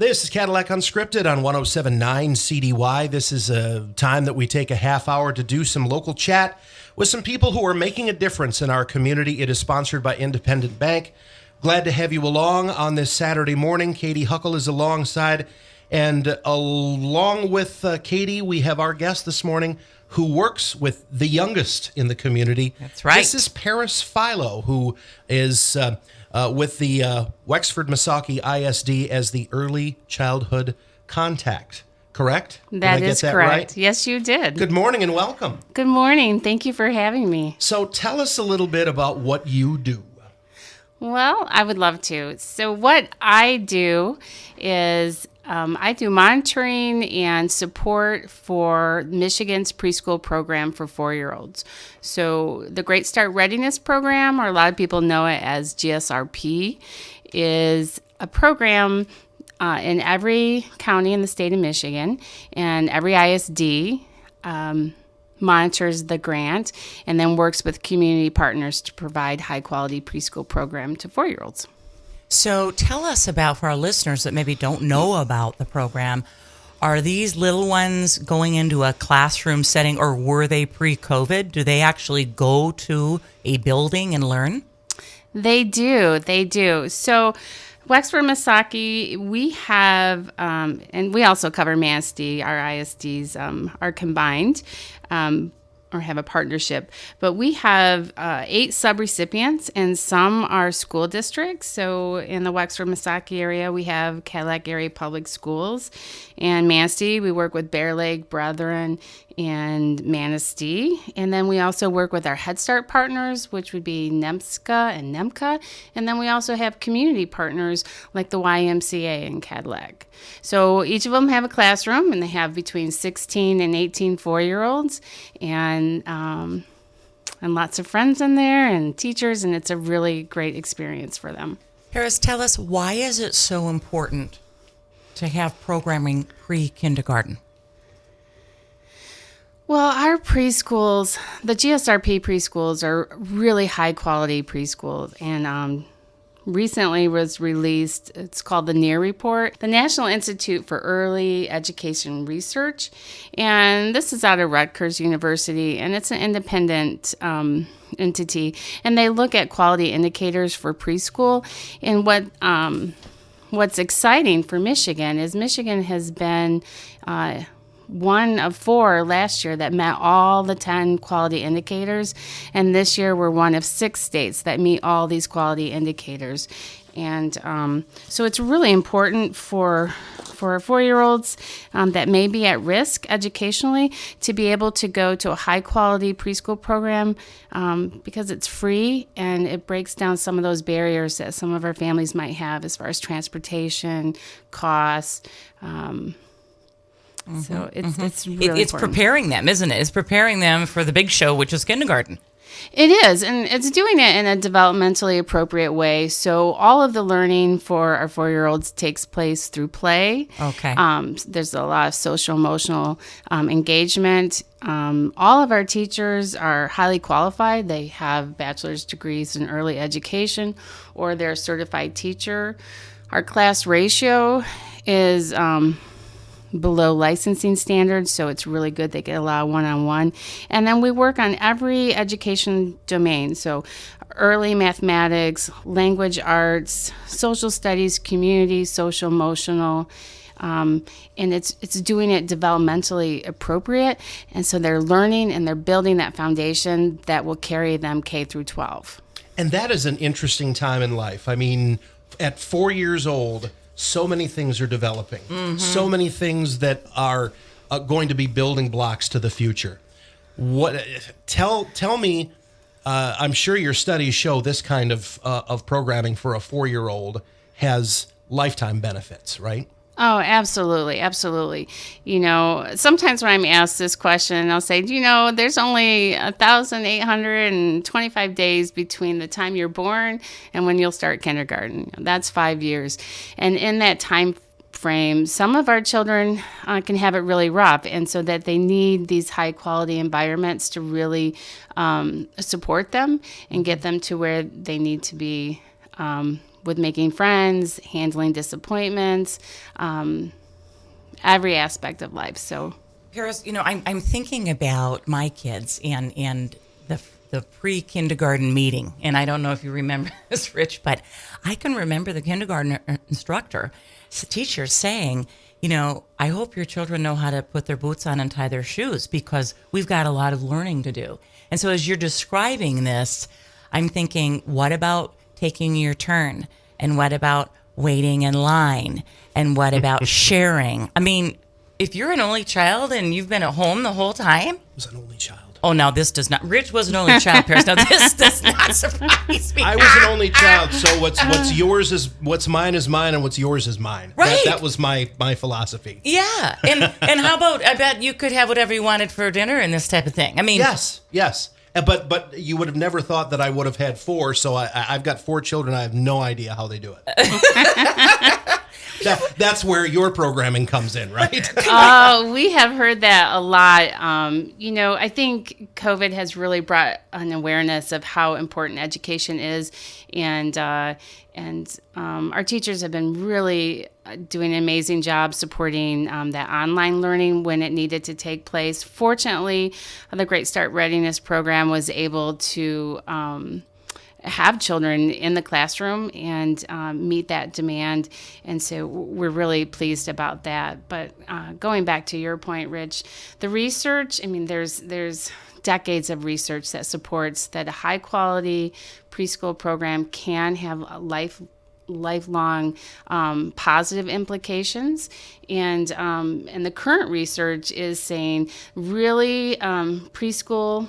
This is Cadillac Unscripted on 107.9 CDY. This is a time that we take a half hour to do some local chat with some people who are making a difference in our community. It is sponsored by Independent Bank. Glad to have you along on this Saturday morning. Katy Huckle is alongside. And along with Katy, we have our guest this morning who works with the youngest in the community. That's right. This is Paris Philo, who is with the Wexford Missaukee ISD as the early childhood contact. Correct? That is correct. Right? Yes, you did. Good morning and welcome. Good morning. Thank you for having me. So tell us a little bit about what you do. Well, I would love to. So what I do is I do monitoring and support for Michigan's preschool program for 4-year-olds. So the Great Start Readiness Program, or a lot of people know it as GSRP, is a program in every county in the state of Michigan, and every ISD monitors the grant and then works with community partners to provide high-quality preschool program to 4-year-olds. So tell us about, for our listeners that maybe don't know about the program, are these little ones going into a classroom setting, or were they pre-COVID? Do they actually go to a building and learn? They do. So Wexford, Missaukee, we have, and we also cover Manistee. Our ISDs are combined or have a partnership. But we have 8 subrecipients, and some are school districts. So in the Wexford, Missaukee area, we have Cadillac Area Public Schools. And Manistee, we work with Bear Lake, Brethren, and Manistee. And then we also work with our Head Start partners, which would be NEMSCA and NEMCA. And then we also have community partners like the YMCA and Cadillac. So each of them have a classroom, and they have between 16 and 18 4-year-olds, and lots of friends in there and teachers, and it's a really great experience for them. Paris, tell us, why is it so important to have programming pre-kindergarten? Well, our preschools, the GSRP preschools, are really high-quality preschools, and recently was released, it's called the NEAR Report, the National Institute for Early Education Research, and this is out of Rutgers University, and it's an independent entity, and they look at quality indicators for preschool. And what's exciting for Michigan is Michigan has been one of 4 last year that met all the 10 quality indicators, and this year we're one of 6 states that meet all these quality indicators. And so it's really important for 4-year-olds that may be at risk educationally to be able to go to a high-quality preschool program because it's free, and it breaks down some of those barriers that some of our families might have as far as transportation, costs. So it's really It's preparing them, isn't it? It's preparing them for the big show, which is kindergarten. It is, and it's doing it in a developmentally appropriate way. So all of the learning for our 4-year-olds takes place through play. Okay. There's a lot of social emotional engagement. All of our teachers are highly qualified. They have bachelor's degrees in early education, or they're a certified teacher. Our class ratio is below licensing standards, so it's really good. They get a lot of one-on-one. And then we work on every education domain, so early mathematics, language arts, social studies, community, social emotional, and it's doing it developmentally appropriate, and so they're learning and they're building that foundation that will carry them K through 12. And that is an interesting time in life. I mean, at 4 years old, so many things are developing. Mm-hmm. So many things that are going to be building blocks to the future. Tell me, I'm sure your studies show this kind of programming for a 4-year-old has lifetime benefits, right? Oh, absolutely. Absolutely. You know, sometimes when I'm asked this question, I'll say, there's only 1,825 days between the time you're born and when you'll start kindergarten. That's 5 years. And in that time frame, some of our children can have it really rough, and so that they need these high quality environments to really support them and get them to where they need to be with making friends, handling disappointments, every aspect of life. So, Paris, I'm thinking about my kids and the pre-kindergarten meeting, and I don't know if you remember this, Rich, but I can remember the kindergarten instructor, teacher saying, I hope your children know how to put their boots on and tie their shoes because we've got a lot of learning to do. And so as you're describing this, I'm thinking, what about taking your turn? And what about waiting in line? And what about sharing? I mean, if you're an only child and you've been at home the whole time. I was an only child. Oh, now this does not. Rich was an only child, Paris. Now this does not surprise me. I was an only child, so what's yours is what's mine is mine, and what's yours is mine. Right. That was my philosophy. Yeah, and how about? I bet you could have whatever you wanted for dinner and this type of thing. I mean, yes. But you would have never thought that I would have had 4, so I've got 4 children. I have no idea how they do it. That's where your programming comes in, right? Oh, we have heard that a lot. I think COVID has really brought an awareness of how important education is, and our teachers have been really doing an amazing job supporting that online learning when it needed to take place. Fortunately, the Great Start Readiness Program was able to have children in the classroom and meet that demand. And so we're really pleased about that. But going back to your point, Rich, the research, I mean, there's decades of research that supports that a high quality preschool program can have a lifelong positive implications. And the current research is saying really preschool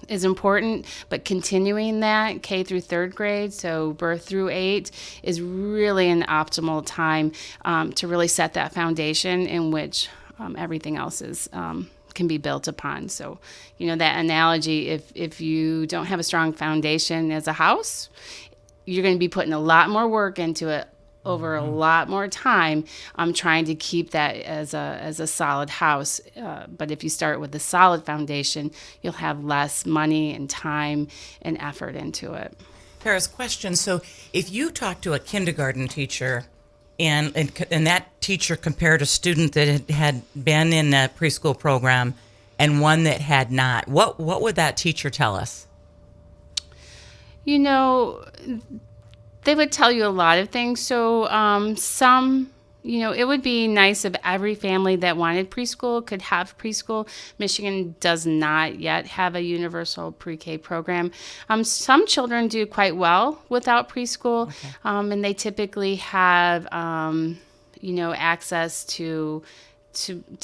is important, but continuing that K through 3rd grade, so birth through 8, is really an optimal time to really set that foundation in which everything else is can be built upon. So, that analogy, if you don't have a strong foundation as a house, you're going to be putting a lot more work into it over a lot more time. I'm trying to keep that as a solid house. But if you start with a solid foundation, you'll have less money and time and effort into it. Paris, question. So if you talk to a kindergarten teacher and that teacher compared a student that had been in a preschool program and one that had not, what would that teacher tell us? They would tell you a lot of things. So it would be nice if every family that wanted preschool could have preschool. Michigan does not yet have a universal pre-K program. Some children do quite well without preschool, okay. And they typically have, access to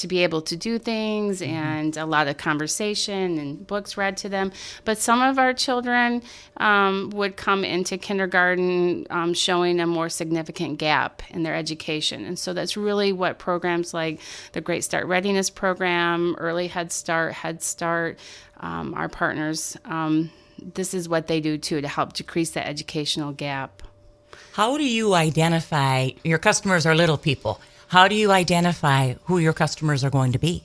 be able to do things and a lot of conversation and books read to them. But some of our children would come into kindergarten showing a more significant gap in their education. And so that's really what programs like the Great Start Readiness Program, Early Head Start, our partners, this is what they do too to help decrease that educational gap. How do you identify your customers are little people? How do you identify who your customers are going to be?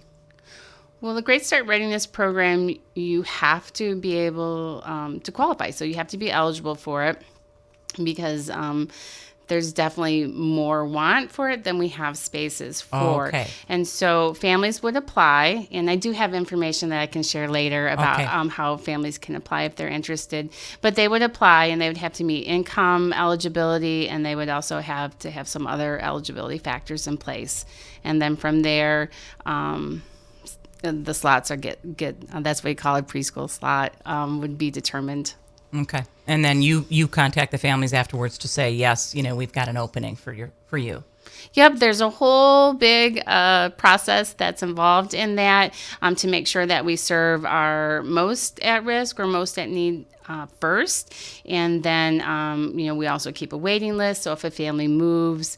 Well, the Great Start Readiness Program, you have to be able to qualify. So you have to be eligible for it because there's definitely more want for it than we have spaces for. Okay. And so families would apply, and I do have information that I can share later about how families can apply if they're interested. But they would apply, and they would have to meet income eligibility, and they would also have to have some other eligibility factors in place. And then from there, the slots are that's what we call a preschool slot, would be determined. Okay. And then you contact the families afterwards to say, yes, we've got an opening for you. Yep, there's a whole big process that's involved in that to make sure that we serve our most at risk or most at need first. And then, we also keep a waiting list. So if a family moves,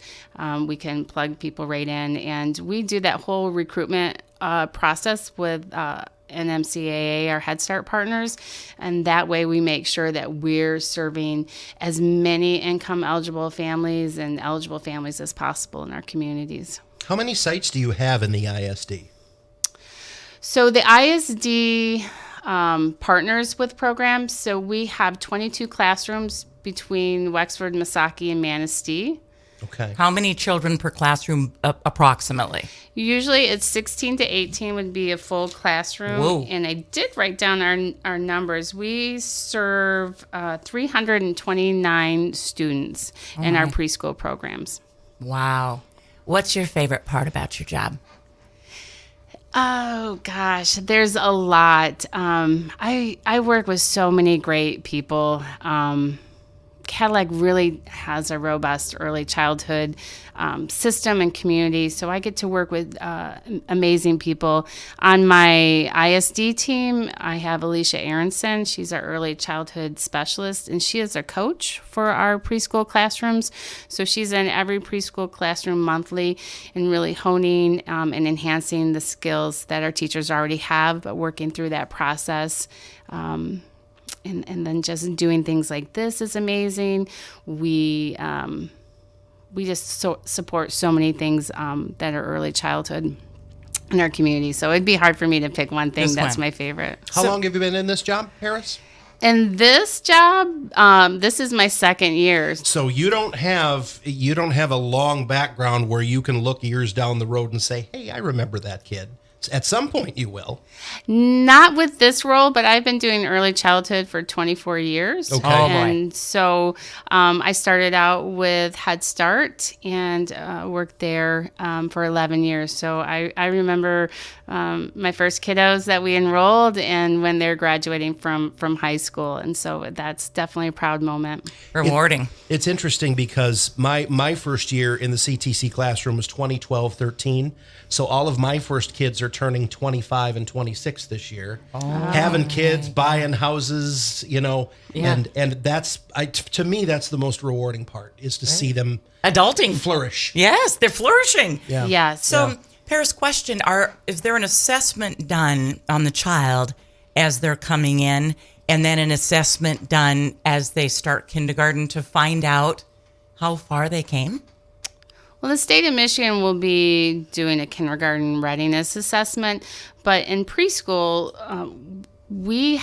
we can plug people right in. And we do that whole recruitment process with NMCAA, our Head Start partners, and that way we make sure that we're serving as many income eligible families and eligible families as possible in our communities. How many sites do you have in the ISD? So the ISD partners with programs. So we have 22 classrooms between Wexford, Missaukee, and Manistee. Okay. How many children per classroom approximately? Usually it's 16 to 18 would be a full classroom. Whoa. And I did write down our numbers. We serve 329 students in our preschool programs. Wow. What's your favorite part about your job? Oh gosh, there's a lot. I work with so many great people. Cadillac really has a robust early childhood system and community, so I get to work with amazing people. On my ISD team, I have Alicia Aronson. She's our early childhood specialist, and she is a coach for our preschool classrooms. So she's in every preschool classroom monthly and really honing and enhancing the skills that our teachers already have, but working through that process. And then just doing things like this is amazing. We just support so many things that are early childhood in our community. So it'd be hard for me to pick one thing that's my favorite. How long have you been in this job, Harris? And this job, this is my second year. So you don't have a long background where you can look years down the road and say, "Hey, I remember that kid." At some point, you will. Not with this role, but I've been doing early childhood for 24 years. Okay. Oh, boy. And so I started out with Head Start and worked there for 11 years. So I remember my first kiddos that we enrolled and when they're graduating from high school. And so that's definitely a proud moment. Rewarding. It's interesting because my first year in the CTC classroom was 2012-13. So all of my first kids are turning 25 and 26 this year. Having kids, buying houses, Yeah. and that's to me that's the most rewarding part is to see them Adulting. flourish. Yes, they're flourishing. Yeah. Yes. So, Paris, question: is there an assessment done on the child as they're coming in, and then an assessment done as they start kindergarten to find out how far they came? Well, the state of Michigan will be doing a kindergarten readiness assessment, but in preschool, we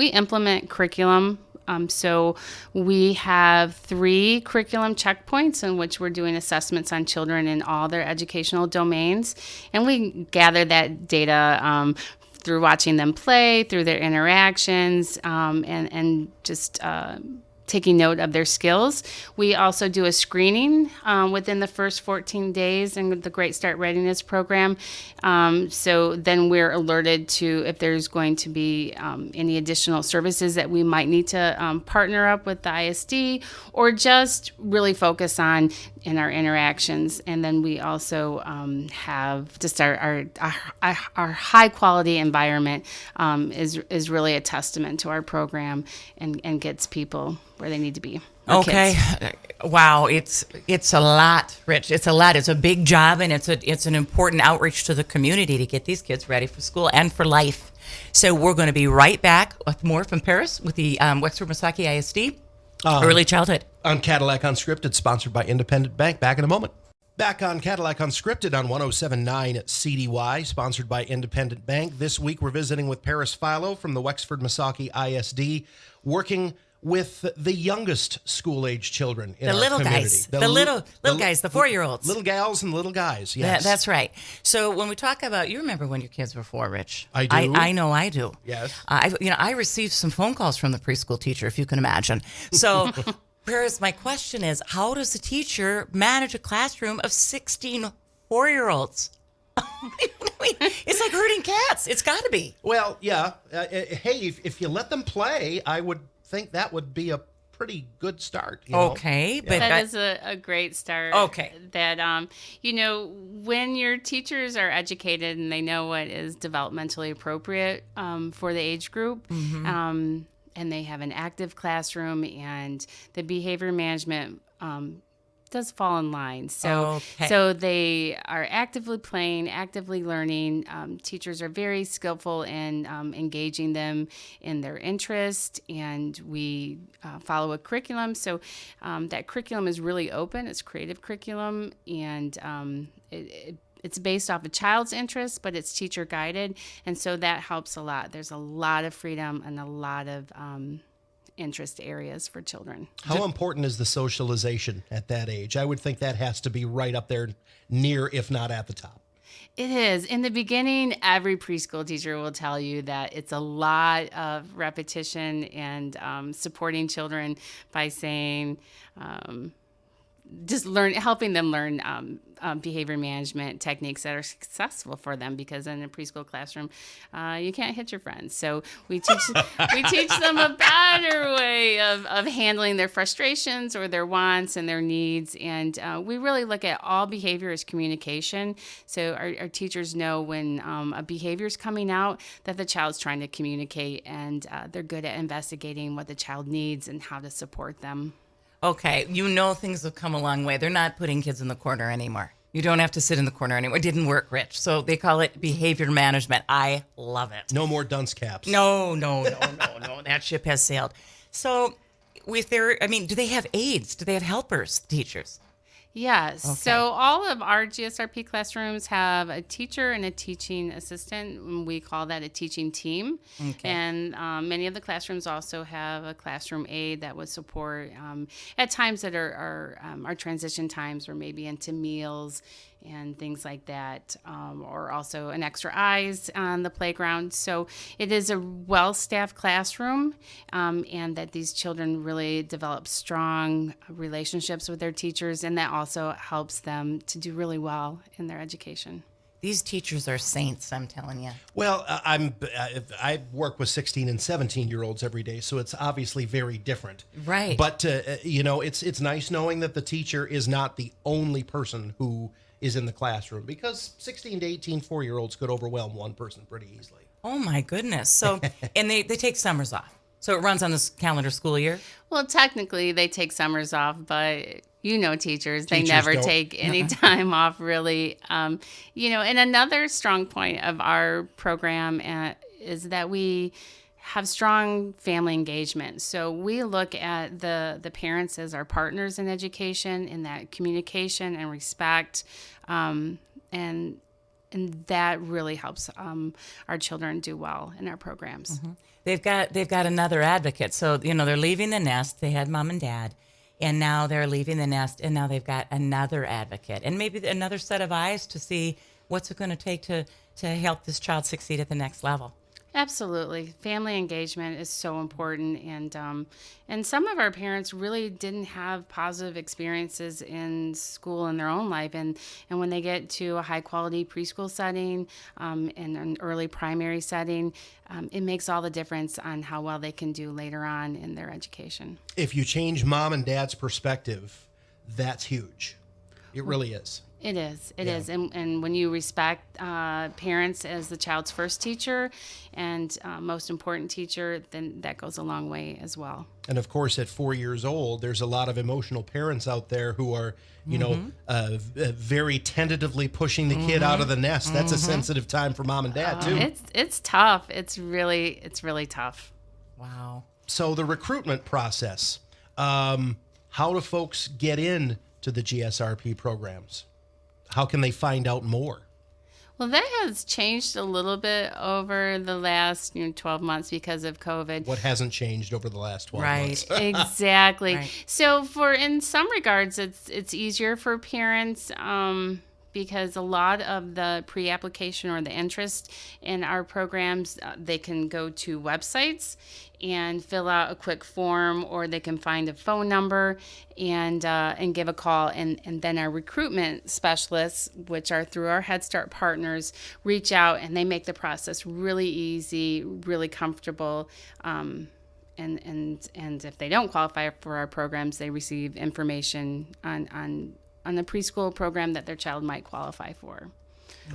implement curriculum. So we have 3 curriculum checkpoints in which we're doing assessments on children in all their educational domains, and we gather that data through watching them play, through their interactions, and just taking note of their skills. We also do a screening within the first 14 days in the Great Start Readiness Program. So then we're alerted to if there's going to be any additional services that we might need to partner up with the ISD or just really focus on in our interactions. And then we also have just our high quality environment is really a testament to our program and gets people where they need to be. Okay. Kids. Wow. It's a lot, Rich. It's a lot. It's a big job, and it's an important outreach to the community to get these kids ready for school and for life. So we're going to be right back with more from Paris with the Wexford Missaukee ISD early childhood On Cadillac Unscripted, sponsored by Independent Bank. Back in a moment. Back on Cadillac Unscripted on 107.9 CDY, sponsored by Independent Bank. This week we're visiting with Paris Philo from the Wexford Missaukee ISD, working with the youngest school-age children in the our little community. guys, the little guys, the 4-year-olds. Little gals and little guys, yes. That's right. So when we talk about, you remember when your kids were 4, Rich? I do. I know I do. Yes. I received some phone calls from the preschool teacher, if you can imagine. So, Paris, my question is, how does a teacher manage a classroom of 16 4-year-olds? It's like herding cats. It's got to be. Well, yeah. Hey, if you let them play, I would think that would be a pretty good start. You know? Okay, but That is a great start. Okay. That, when your teachers are educated and they know what is developmentally appropriate for the age group, and they have an active classroom and the behavior management does fall in line. So they are actively playing, actively learning. Teachers are very skillful in engaging them in their interest, and we follow a curriculum. So that curriculum is really open. It's creative curriculum, and it's based off a child's interest, but it's teacher guided, and so that helps a lot. There's a lot of freedom and a lot of interest areas for children. How important is the socialization at that age? I would think that has to be right up there near, if not at the top. It is. In the beginning, every preschool teacher will tell you that it's a lot of repetition and supporting children by saying, helping them learn behavior management techniques that are successful for them, because in a preschool classroom, you can't hit your friends. So we teach them a better way of handling their frustrations or their wants and their needs. And we really look at all behavior as communication. So our teachers know when a behavior is coming out that the child's trying to communicate, and they're good at investigating what the child needs and how to support them. Okay, things have come a long way. They're not putting kids in the corner anymore. You don't have to sit in the corner anymore. It didn't work, Rich. So they call it behavior management. I love it. No more dunce caps. No. That ship has sailed. So do they have aides? Do they have helpers, teachers? Yes. Okay. So all of our GSRP classrooms have a teacher and a teaching assistant. We call that a teaching team. Okay. And many of the classrooms also have a classroom aide that would support at times that are our transition times, or maybe into meals and things like that, or also an extra eyes on the playground. So it is a well-staffed classroom, and that these children really develop strong relationships with their teachers, and that also helps them to do really well in their education. These teachers are saints, I'm telling you. Well, I work with 16 and 17-year-olds every day, so it's obviously very different. Right. But, it's nice knowing that the teacher is not the only person who is in the classroom, because 16 to 18 4-year-olds could overwhelm one person pretty easily. Oh, my goodness. So, and they take summers off. So it runs on this calendar school year? Well, technically they take summers off, but teachers, they never don't. take any time off, really. And another strong point of our program is that we have strong family engagement. So we look at the parents as our partners in education, in that communication and respect, and that really helps our children do well in our programs. Mm-hmm. They've got another advocate. So, they're leaving the nest. They had mom and dad, and now they're leaving the nest, and now they've got another advocate, and maybe another set of eyes to see what's it going to take to help this child succeed at the next level. Absolutely. Family engagement is so important. And some of our parents really didn't have positive experiences in school in their own life. And when they get to a high quality preschool setting and an early primary setting, it makes all the difference on how well they can do later on in their education. If you change mom and dad's perspective, that's huge. It really is. It is. It is. And when you respect parents as the child's first teacher and most important teacher, then that goes a long way as well. And of course, at 4 years old, there's a lot of emotional parents out there who are, very tentatively pushing the kid out of the nest. That's a sensitive time for mom and dad, too. It's tough. It's really tough. Wow. So the recruitment process, how do folks get in to the GSRP programs? How can they find out more? Well, that has changed a little bit over the last 12 months because of COVID. What hasn't changed over the last 12 months? Exactly. Right. So in some regards, it's easier for parents because a lot of the pre-application or the interest in our programs, they can go to websites and fill out a quick form, or they can find a phone number and give a call, and then our recruitment specialists, which are through our Head Start partners, reach out and they make the process really easy, really comfortable. And if they don't qualify for our programs, they receive information on the preschool program that their child might qualify for.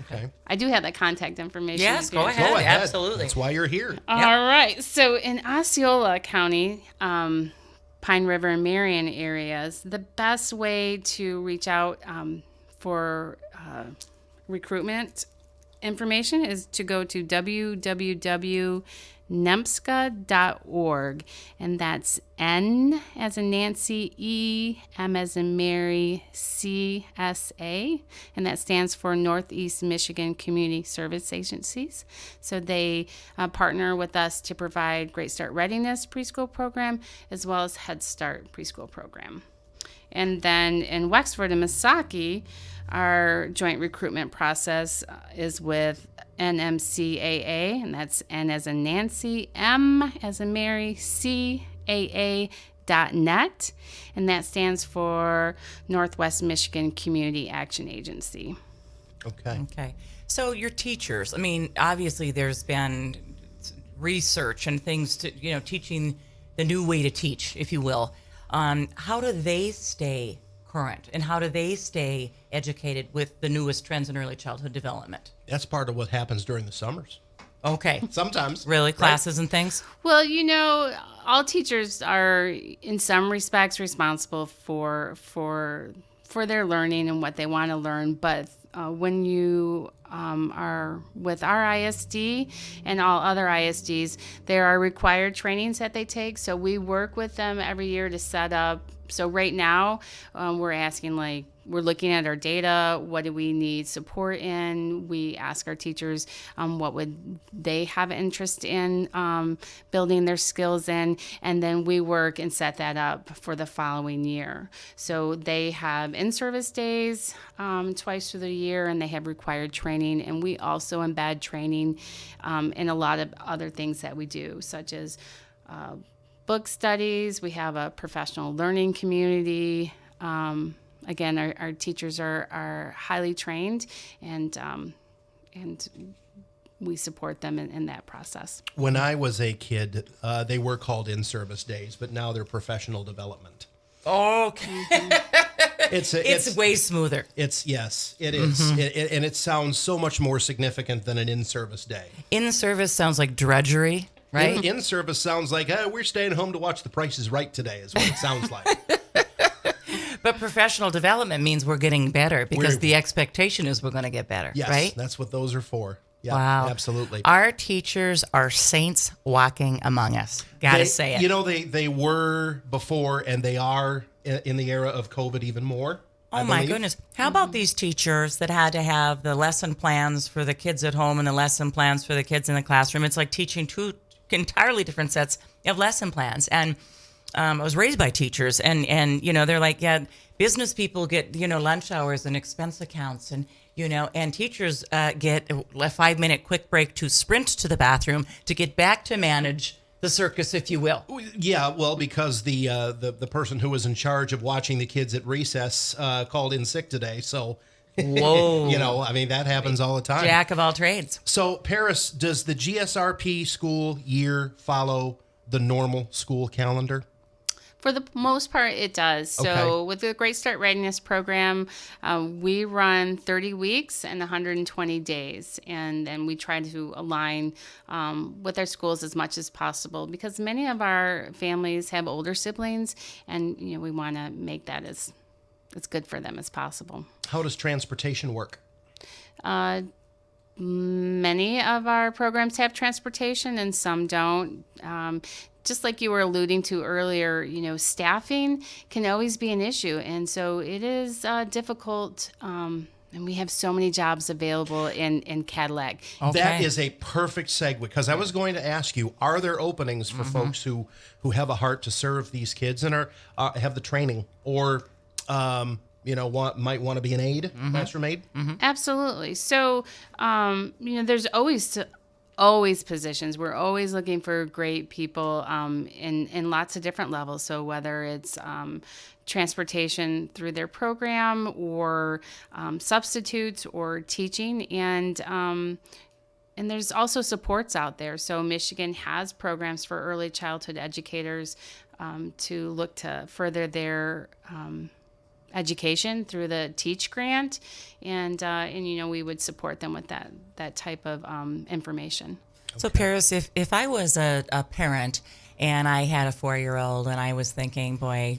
Okay. I do have that contact information. Yes, go ahead. Absolutely. That's why you're here. All right. So in Osceola County, Pine River and Marion areas, the best way to reach out for recruitment information is to go to www.nempska.org, and that's N as in Nancy, E, M as in Mary, C, S, A, and that stands for Northeast Michigan Community Service Agencies. So they partner with us to provide Great Start Readiness preschool program as well as Head Start preschool program. And then in Wexford and Missaukee, our joint recruitment process is with NMCAA, and that's N as in Nancy, M as in Mary, CAA.net, and that stands for Northwest Michigan Community Action Agency. Okay. So your teachers, I mean, obviously there's been research and things to, teaching the new way to teach, if you will. How do they stay current, and how do they stay educated with the newest trends in early childhood development? That's part of what happens during the summers. Okay. Sometimes. Really? Classes and things? Well, all teachers are in some respects responsible for their learning and what they want to learn, but when you are with our ISD and all other ISDs, there are required trainings that they take. So we work with them every year to set up. So right now, we're asking, we're looking at our data. What do we need support in? We ask our teachers what would they have interest in building their skills in, and then we work and set that up for the following year. So they have in-service days twice through the year, and they have required training, and we also embed training in a lot of other things that we do, such as book studies. We have a professional learning community. Again, our teachers are highly trained, and we support them in that process. When I was a kid, they were called in-service days, but now they're professional development. Okay. It's way smoother. Yes, it is. Mm-hmm. And it sounds so much more significant than an in-service day. In-service sounds like drudgery, right? In-service sounds like, we're staying home to watch The Price is Right today, is what it sounds like. But professional development means we're getting better because the expectation is we're going to get better, yes, right? That's what those are for. Yeah, wow. Absolutely. Our teachers are saints walking among us. Gotta say it. They were before, and they are in the era of COVID even more. Oh, my goodness. How about these teachers that had to have the lesson plans for the kids at home and the lesson plans for the kids in the classroom? It's like teaching two entirely different sets of lesson plans. And I was raised by teachers, and they're like, business people get, lunch hours and expense accounts, and, and teachers get a 5-minute quick break to sprint to the bathroom to get back to manage the circus, if you will. Yeah, well, because the person who was in charge of watching the kids at recess called in sick today, so... Whoa. That happens all the time. Jack of all trades. So, Paris, does the GSRP school year follow the normal school calendar? For the most part, it does. So with the Great Start Readiness program, we run 30 weeks and 120 days. And then we try to align with our schools as much as possible, because many of our families have older siblings, and we want to make that as good for them as possible. How does transportation work? Many of our programs have transportation and some don't. Just like you were alluding to earlier, staffing can always be an issue. And so it is difficult. And we have so many jobs available in Cadillac. Okay. That is a perfect segue, because I was going to ask you, are there openings for folks who have a heart to serve these kids and have the training, or might want to be an aide, classroom aide? Absolutely. So, there's always positions. We're always looking for great people in lots of different levels. So whether it's transportation through their program, or substitutes, or teaching, and there's also supports out there. So Michigan has programs for early childhood educators to look to further their education through the Teach grant, and we would support them with that type of information. So Paris, if I was a parent and I had a 4-year-old and I was thinking, boy,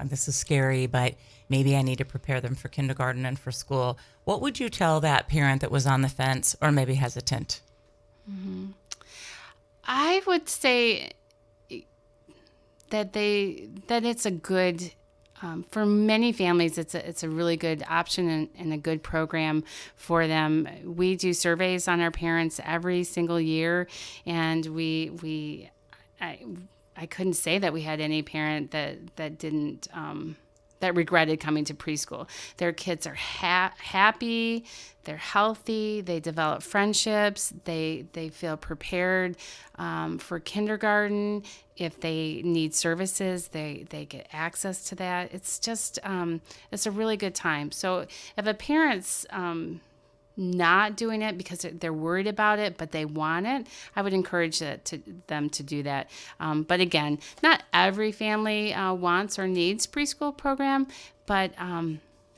this is scary, but maybe I need to prepare them for kindergarten and for school. What would you tell that parent that was on the fence or maybe hesitant? I would say that it's a good, for many families, it's a really good option and a good program for them. We do surveys on our parents every single year, and I couldn't say that we had any parent that didn't that regretted coming to preschool. Their kids are happy, they're healthy, they develop friendships, they feel prepared for kindergarten. If they need services, they get access to that. It's just it's a really good time. So if a parent's not doing it because they're worried about it, but they want it, I would encourage them to do that. But again, not every family wants or needs preschool program, but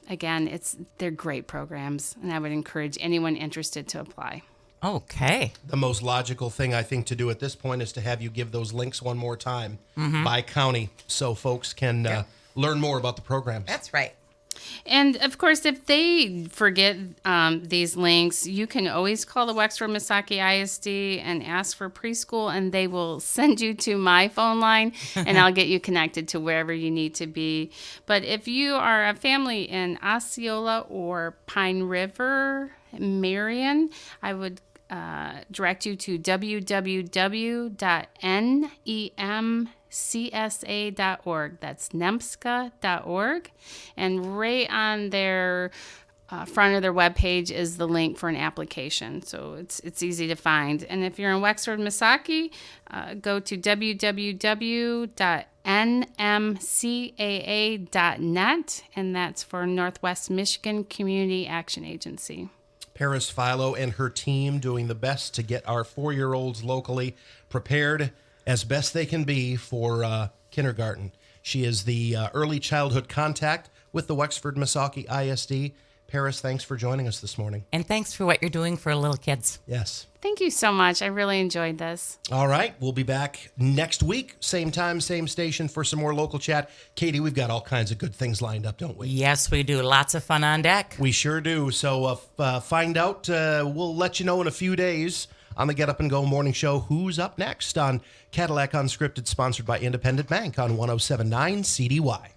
again, they're great programs, and I would encourage anyone interested to apply. Okay. The most logical thing I think to do at this point is to have you give those links one more time by county so folks can learn more about the programs. That's right. And of course, if they forget these links, you can always call the Wexford Missaukee ISD and ask for preschool, and they will send you to my phone line, and I'll get you connected to wherever you need to be. But if you are a family in Osceola or Pine River, Marion, I would direct you to www.nemcsa.org. That's nemska.org. And right on their front of their webpage is the link for an application. So it's easy to find. And if you're in Wexford, Missaukee, go to www.nmcaa.net, and that's for Northwest Michigan Community Action Agency. Paris Philo and her team doing the best to get our 4-year-olds locally prepared as best they can be for kindergarten. She is the early childhood contact with the Wexford Missaukee ISD. Paris, thanks for joining us this morning. And thanks for what you're doing for little kids. Yes. Thank you so much. I really enjoyed this. All right. We'll be back next week, same time, same station, for some more local chat. Katie, we've got all kinds of good things lined up, don't we? Yes, we do. Lots of fun on deck. We sure do. So find out. We'll let you know in a few days on the Get Up and Go morning show who's up next on Cadillac Unscripted, sponsored by Independent Bank on 107.9 CDY.